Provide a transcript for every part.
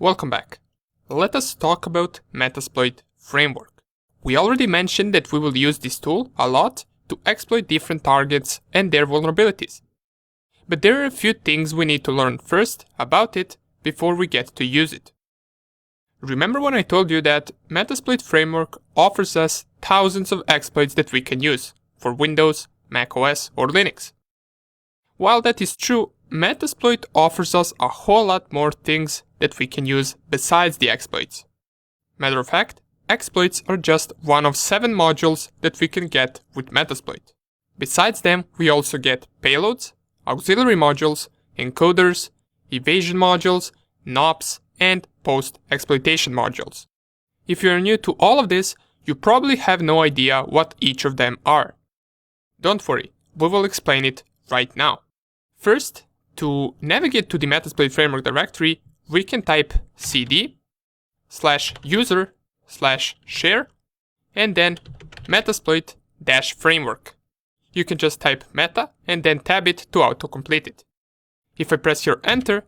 Welcome back. Let us talk about Metasploit framework. We already mentioned that we will use this tool a lot to exploit different targets and their vulnerabilities. But there are a few things we need to learn first about it before we get to use it. Remember when I told you that Metasploit framework offers us thousands of exploits that we can use for Windows, macOS or Linux? While that is true, Metasploit offers us a whole lot more things that we can use besides the exploits. Matter of fact, exploits are just one of 7 modules that we can get with Metasploit. Besides them, we also get payloads, auxiliary modules, encoders, evasion modules, NOPs, and post-exploitation modules. If you are new to all of this, you probably have no idea what each of them are. Don't worry, we will explain it right now. First, to navigate to the Metasploit framework directory, we can type cd/user/share and then Metasploit-framework. You can just type meta and then tab it to autocomplete it. If I press here enter,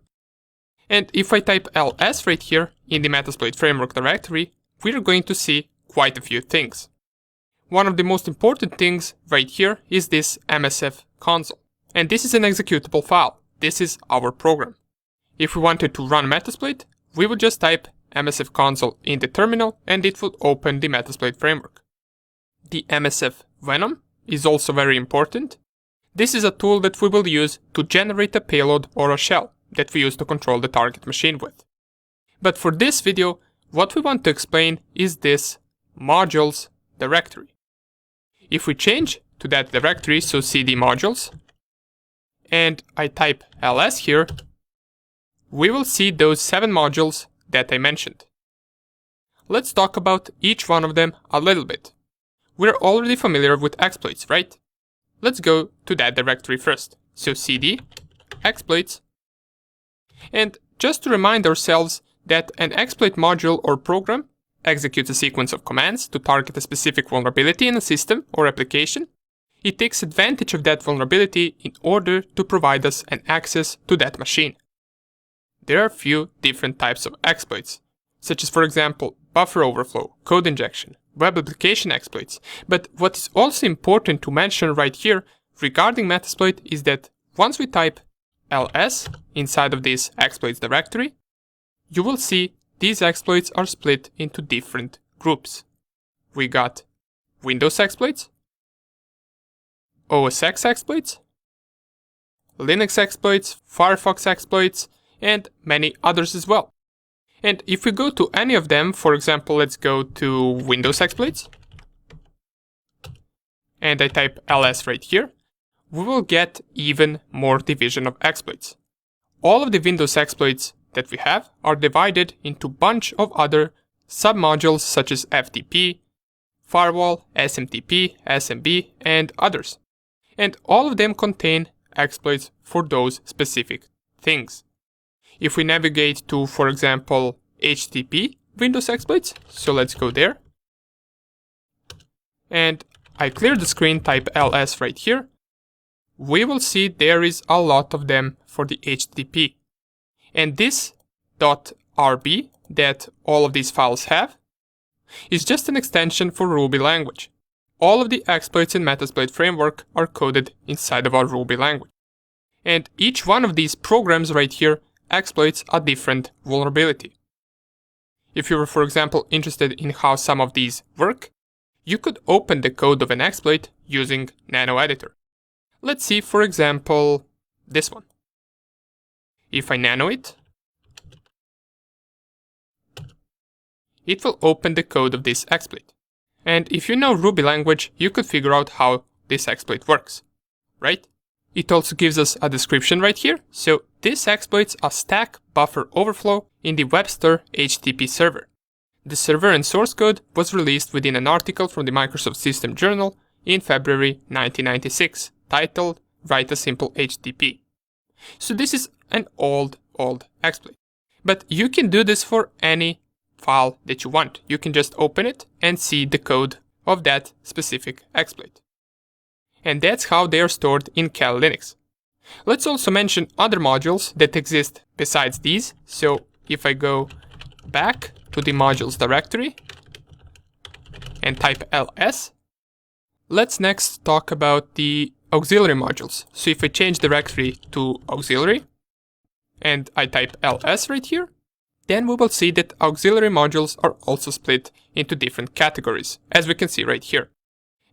and if I type ls right here in the Metasploit framework directory, we're going to see quite a few things. One of the most important things right here is this MSF console. And this is an executable file. This is our program. If we wanted to run Metasploit, we would just type MSF console in the terminal and it would open the Metasploit framework. The MSF Venom is also very important. This is a tool that we will use to generate a payload or a shell that we use to control the target machine with. But for this video, what we want to explain is this modules directory. If we change to that directory, so cd modules, and I type ls here, we will see those 7 modules that I mentioned. Let's talk about each one of them a little bit. We're already familiar with exploits, right? Let's go to that directory first. So cd exploits. And just to remind ourselves that an exploit module or program executes a sequence of commands to target a specific vulnerability in a system or application. It takes advantage of that vulnerability in order to provide us an access to that machine. There are a few different types of exploits, such as for example buffer overflow, code injection, web application exploits. But what is also important to mention right here regarding Metasploit is that once we type ls inside of this exploits directory, you will see these exploits are split into different groups. We got Windows exploits, OS X exploits, Linux exploits, Firefox exploits, and many others as well. And if we go to any of them, for example, let's go to Windows exploits, and I type ls right here, we will get even more division of exploits. All of the Windows exploits that we have are divided into a bunch of other submodules such as FTP, firewall, SMTP, SMB, and others. And all of them contain exploits for those specific things. If we navigate to, for example, HTTP Windows exploits, so let's go there. And I clear the screen, type ls right here. We will see there is a lot of them for the HTTP. And this .rb that all of these files have is just an extension for Ruby language. All of the exploits in Metasploit framework are coded inside of our Ruby language. And each one of these programs right here exploits a different vulnerability. If you were, for example, interested in how some of these work, you could open the code of an exploit using Nano Editor. Let's see, for example, this one. If I nano it, it will open the code of this exploit. And if you know Ruby language, you could figure out how this exploit works, right? It also gives us a description right here. So this exploits a stack buffer overflow in the Webster HTTP server. The server and source code was released within an article from the Microsoft System Journal in February 1996, titled Write a Simple HTTP. So this is an old exploit. But you can do this for any file that you want. You can just open it and see the code of that specific exploit. And that's how they are stored in Kali Linux. Let's also mention other modules that exist besides these. So if I go back to the modules directory and type ls, let's next talk about the auxiliary modules. So if I change directory to auxiliary and I type ls right here, then we will see that auxiliary modules are also split into different categories, as we can see right here.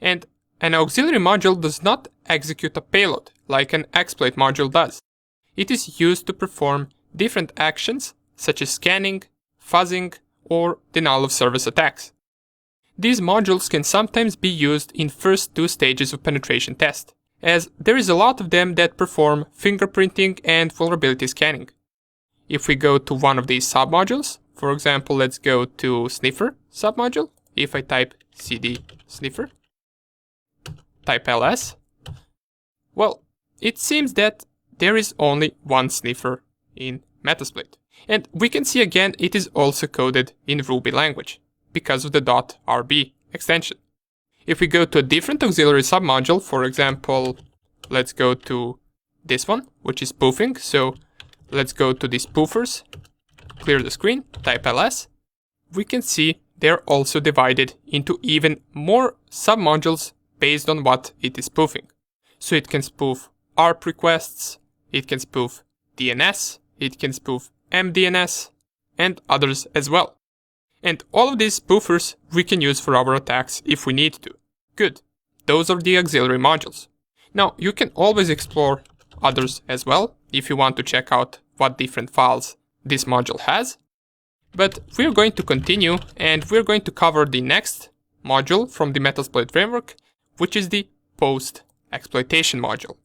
And an auxiliary module does not execute a payload like an exploit module does. It is used to perform different actions such as scanning, fuzzing, or denial of service attacks. These modules can sometimes be used in first two stages of penetration test, as there is a lot of them that perform fingerprinting and vulnerability scanning. If we go to one of these submodules, for example, let's go to sniffer submodule. If I type cd sniffer, type ls, well, it seems that there is only one sniffer in Metasploit. And we can see again it is also coded in Ruby language because of the .rb extension. If we go to a different auxiliary submodule, for example, let's go to this one, which is spoofing. So let's go to the spoofers, clear the screen, type ls. We can see they're also divided into even more submodules based on what it is spoofing. So it can spoof ARP requests, it can spoof DNS, it can spoof MDNS, and others as well. And all of these spoofers we can use for our attacks if we need to. Good. Those are the auxiliary modules. Now, you can always explore others as well if you want to check out what different files this module has. But we're going to continue and we're going to cover the next module from the Metasploit framework, which is the post-exploitation module.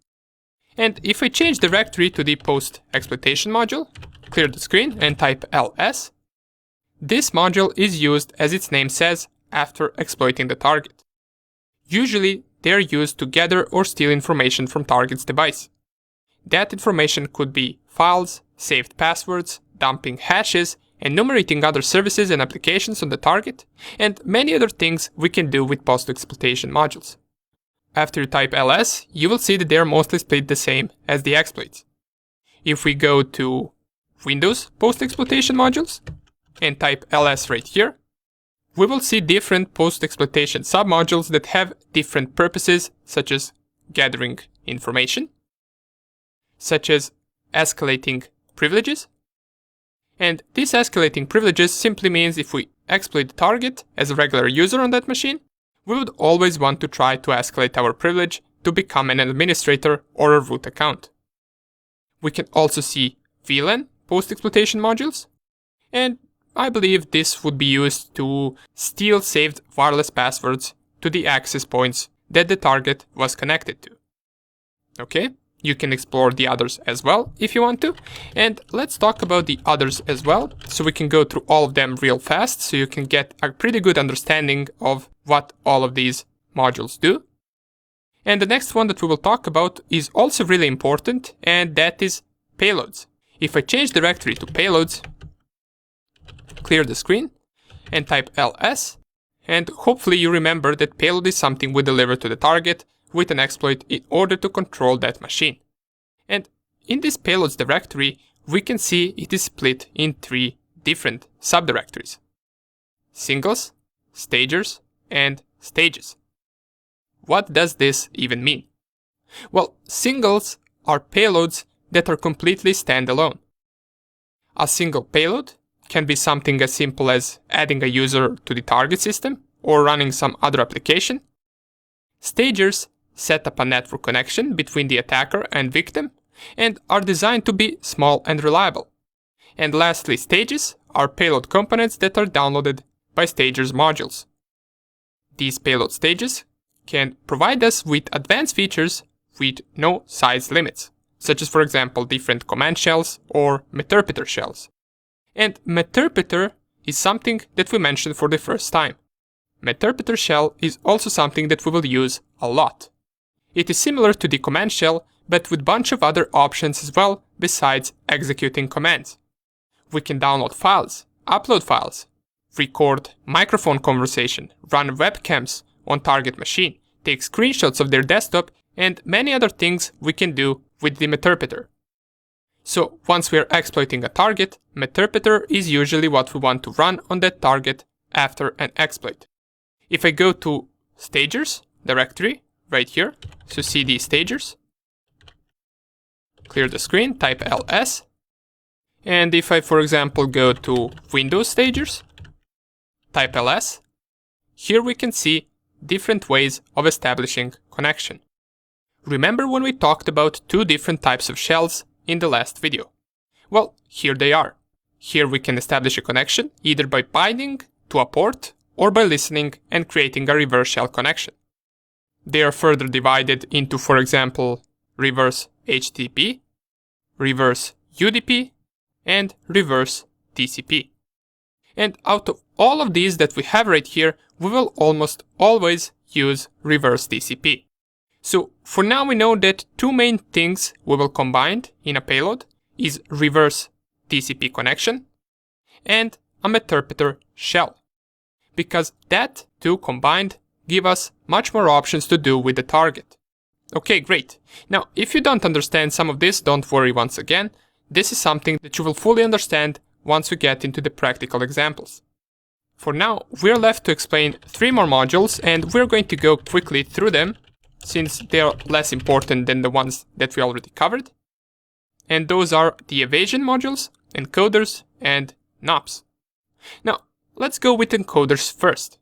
And if I change directory to the post-exploitation module, clear the screen and type ls, this module is used, as its name says, after exploiting the target. Usually, they are used to gather or steal information from target's device. That information could be files, saved passwords, dumping hashes, enumerating other services and applications on the target, and many other things we can do with post-exploitation modules. After you type ls, you will see that they are mostly split the same as the exploits. If we go to Windows post-exploitation modules and type ls right here, we will see different post-exploitation submodules that have different purposes, such as gathering information, such as escalating privileges. And these escalating privileges simply means if we exploit the target as a regular user on that machine, we would always want to try to escalate our privilege to become an administrator or a root account. We can also see VLAN post-exploitation modules, and I believe this would be used to steal saved wireless passwords to the access points that the target was connected to. Okay, you can explore the others as well if you want to, and let's talk about the others as well, so we can go through all of them real fast so you can get a pretty good understanding of what all of these modules do. And the next one that we will talk about is also really important, and that is payloads. If I change directory to payloads, clear the screen and type ls, and hopefully you remember that payload is something we deliver to the target with an exploit in order to control that machine. And in this payloads directory, we can see it is split in three different subdirectories: singles, stagers, and stages. What does this even mean? Well, singles are payloads that are completely standalone. A single payload can be something as simple as adding a user to the target system or running some other application. Stagers set up a network connection between the attacker and victim and are designed to be small and reliable. And lastly, stages are payload components that are downloaded by stagers modules. These payload stages can provide us with advanced features with no size limits, such as, for example, different command shells or meterpreter shells. And meterpreter is something that we mentioned for the first time. Meterpreter shell is also something that we will use a lot. It is similar to the command shell, but with a bunch of other options as well besides executing commands. We can download files, upload files, record microphone conversation, run webcams on target machine, take screenshots of their desktop, and many other things we can do with the meterpreter. So once we are exploiting a target, Meterpreter is usually what we want to run on that target after an exploit. If I go to stagers directory right here, so cd stagers, clear the screen, type ls, and if I, for example, go to Windows stagers, type ls, here we can see different ways of establishing connection. Remember when we talked about two different types of shells in the last video? Well, here they are. Here we can establish a connection either by binding to a port or by listening and creating a reverse shell connection. They are further divided into, for example, reverse HTTP, reverse UDP, and reverse TCP. And out of all of these that we have right here, we will almost always use reverse TCP. So for now we know that two main things we will combine in a payload is reverse TCP connection and a Meterpreter shell, because that two combined give us much more options to do with the target. Okay, great. Now, if you don't understand some of this, don't worry once again. This is something that you will fully understand once we get into the practical examples. For now, we're left to explain 3 more modules, and we're going to go quickly through them, since they are less important than the ones that we already covered. And those are the evasion modules, encoders, and NOPs. Now, let's go with encoders first.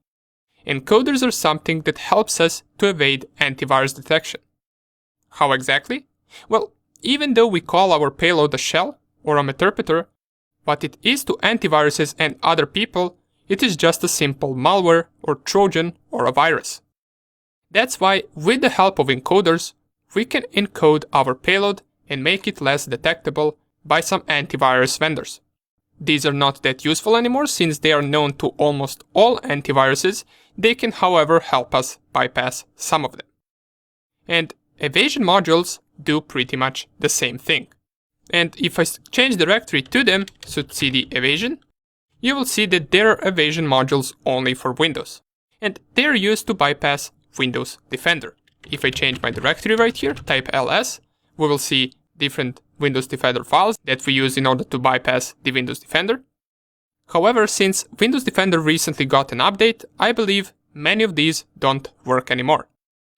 Encoders are something that helps us to evade antivirus detection. How exactly? Well, even though we call our payload a shell or a Meterpreter, what it is to antiviruses and other people, it is just a simple malware or Trojan or a virus. That's why, with the help of encoders, we can encode our payload and make it less detectable by some antivirus vendors. These are not that useful anymore since they are known to almost all antiviruses. They can, however, help us bypass some of them. And evasion modules do pretty much the same thing. And if I change directory to them, so cd evasion, you will see that there are evasion modules only for Windows. And they are used to bypass Windows Defender. If I change my directory right here, type ls, we will see different Windows Defender files that we use in order to bypass the Windows Defender. However, since Windows Defender recently got an update, I believe many of these don't work anymore.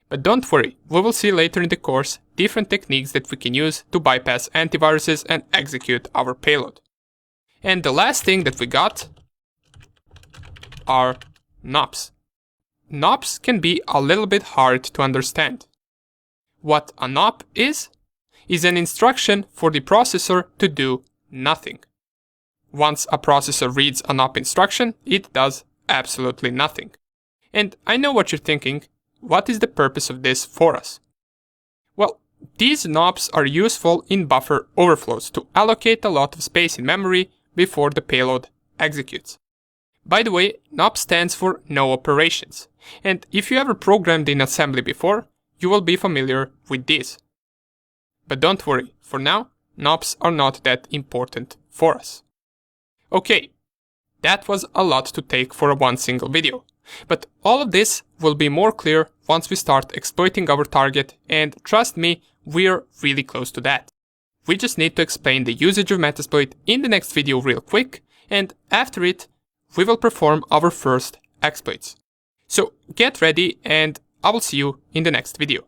But don't worry, we will see later in the course different techniques that we can use to bypass antiviruses and execute our payload. And the last thing that we got are NOPs. NOPs can be a little bit hard to understand. What a NOP is an instruction for the processor to do nothing. Once a processor reads a NOP instruction, it does absolutely nothing. And I know what you're thinking, what is the purpose of this for us? Well, these NOPs are useful in buffer overflows to allocate a lot of space in memory before the payload executes. By the way, NOP stands for no operations, and if you ever programmed in assembly before, you will be familiar with this. But don't worry, for now, NOPs are not that important for us. Okay, that was a lot to take for one single video, but all of this will be more clear once we start exploiting our target, and trust me, we're really close to that. We just need to explain the usage of Metasploit in the next video real quick, and after it, we will perform our first exploits. So get ready, and I will see you in the next video.